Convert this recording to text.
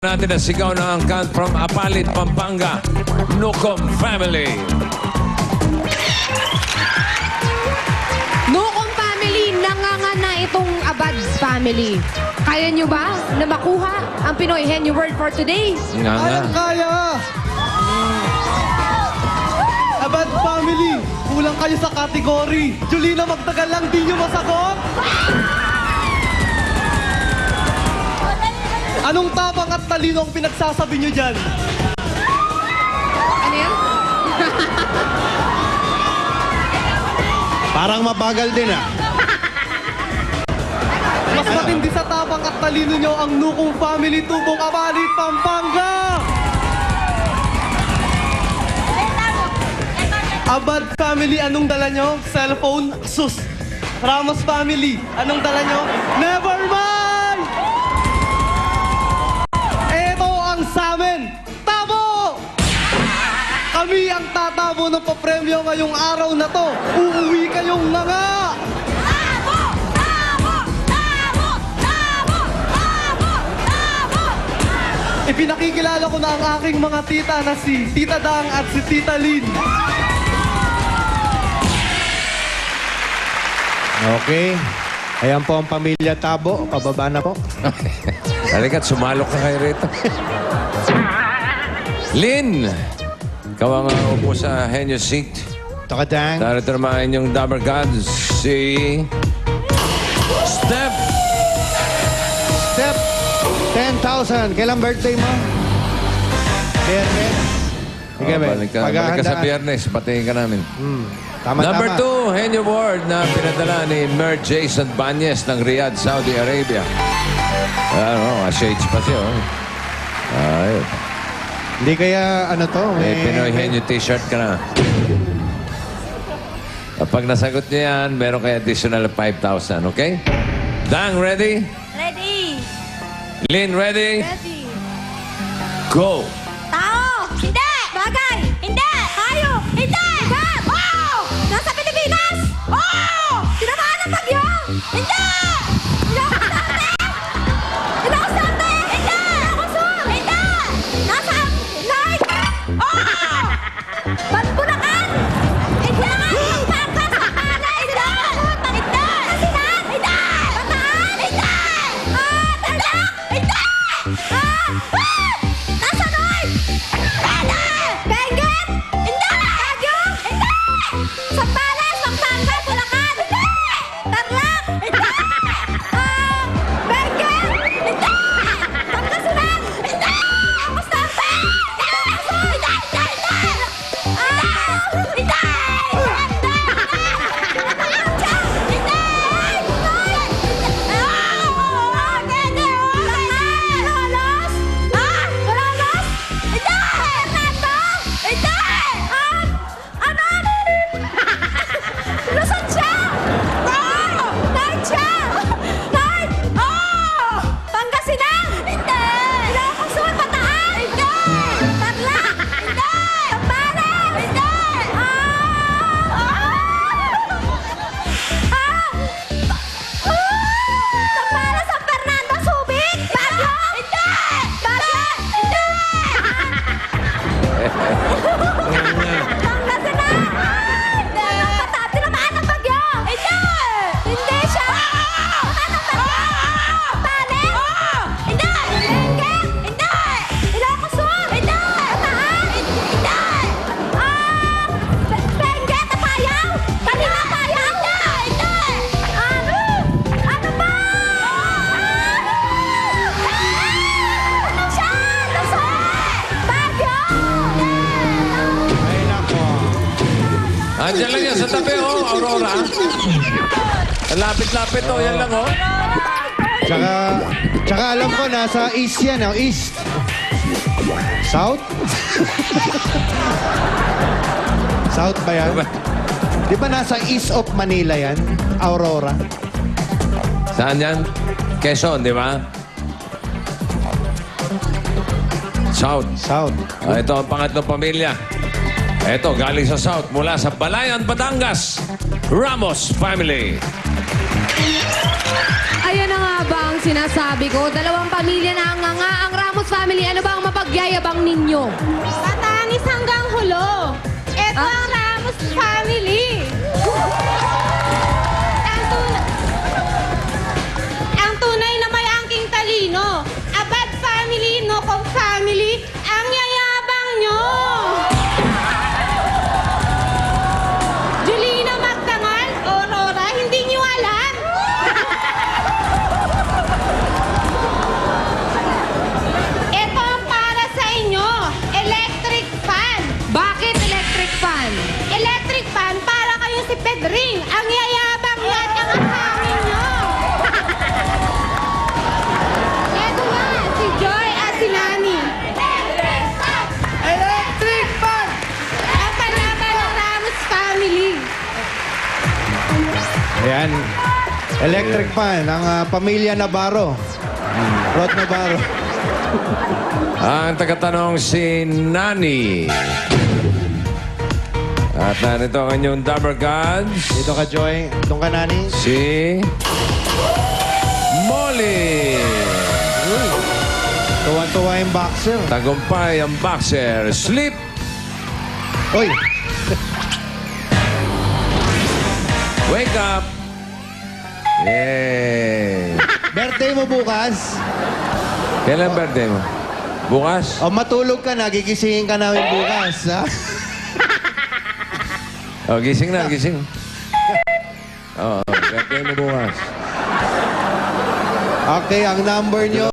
Natin na sigaw na ang count from Apalit, Pampanga, Nucom Family. Nucom Family, nangangana itong Abad Family. Kaya nyo ba na makuha ang Pinoy Henyo word for today? Nga nga. Alam kaya! Abad Family, kulang kayo sa category. Julina, magtagal lang, di nyo masagot? Anong tabang at talino ang pinagsasabi nyo dyan? Ano yan? Parang mabagal din ah. Mas matindi sa tabang at talino nyo ang Nucom Family Tubong Apalit, Pampanga! Abad Family, anong dala nyo? Cellphone? Sus! Ramos Family, anong dala nyo? Never mind! Ito ang samin! Tabo! Kami ang tatabo ng papremyo ngayong araw na to. Uuwi kayong nga! Ipinakikilala ko na ang aking mga tita na si Tita Dang at si Tita Lynn. Okay. Ayan po ang pamilya Tabo. Pababa na po. Halika't sumalok ka kayo rito. Lynn! Ikaw ang upo sa Henyo seat. Takadang. Darito naman ang inyong Dabber Gods, si Steph. Step. 10,000. Kailan birthday mo? Biyernes. Sige, Ben. Balik ka sa biyernes, patingin ka namin. Tama, Number tama. 2, Henyo Ward na pinadala ni Mer Jason Banyes ng Riyadh, Saudi Arabia. Ano, shades pa siya. Oh. Ayun. Hindi kaya ano to? May Pinoy Henyo t-shirt ka na. Kapag nasagot niya yan, meron kayo additional 5,000, okay? Dang, ready? Ready! Lynn, ready? Ready! Go! Tao! Hindi! Bagay! Hindi! Hayop! Hindi! Gat! Oo! Nasa Pilipinas! Oo! Tinamaan ng bagyo! Hindi! Inakusante! Hindi! Inakusur! Hindi! Nasa North! Oo! Bulacan! Hindi! Pangkas! Sakana! Hindi! Hindi! Kasinan! Hindi! Bataan! Hindi! Tarlac! Hindi! Nasa North! Hindi! Benguet! Hindi! Baguio! Hindi! Sambales! Pampanga! Bulacan! Hindi! Tarlac! Hindi! Benguet! Hindi! Pangasinan! Hindi! Constante! Hindi! Hindi! Hindi! Hindi! Sambales, San Fernando, Subic, Baguio! Hindi! Baguio! Hindi! Pangasinan! Hindi! Bataan, tinamaan ng bagyo! Hindi! Hindi siya! Tinamaan ng bagyo! Pales! Hindi! Benguet! Hindi! Ilocos Sur! Hindi! Bataan! Hindi! Benguet, Apayao! Kalinga, Apayao! Hindi! Ano ba? Ano siya? Luzon! Baguio! Ay, nako. Andiyan lang yan sa tabi, oh, Aurora. Lapit-lapit, oh, yan lang, oh. Tsaka alam ko, nasa east yan. Oh, east. South? South ba yan? Di ba nasa east of Manila yan? Aurora? Saan yan? Quezon, di ba? South. South. Ito ang pangatlong pamilya. Ito, galing sa South, mula sa Balayan, Batangas, Ramos Family. Ayan na nga ba ang ang sinasabi ko. Dalawang pamilya na ang nga. Ang Ramos family, ano ba ang mapagyayabang ninyo? Batanis hanggang hulo. Ito Ah? ang Ramos family. Ang tunay na may angking talino. Abad family, no kong family. Ang yayabang nyo. Julina Magdangal, Aurora, hindi nyo alam. Ito ang para sa inyo. Electric fan. Bakit electric fan? Electric fan para kayo si Pedring. Ang yayabang yan ang hangin nyo. Eto nga, si Joy at si Nani. Electric fan! Ang panaban ng Ramos family. Ayan. Electric fan, ang pamilya Navarro. Rod Navarro. Ang tagatanong si Nani. At narito ang inyong Dabber Gods, Dito ka, Joy. Doon ka, Nani. si Molly. Tuwan-tuwa yung boxer. Tagumpay ang boxer. Sleep. Uy! Wake up. Yay. Birthday mo bukas. Kailan birthday mo? Bukas? O matulog ka na, gigisingin ka namin bukas. Ha? Oh, gising na, gising. Oo, birthday mo bukas. Okay, ang number nyo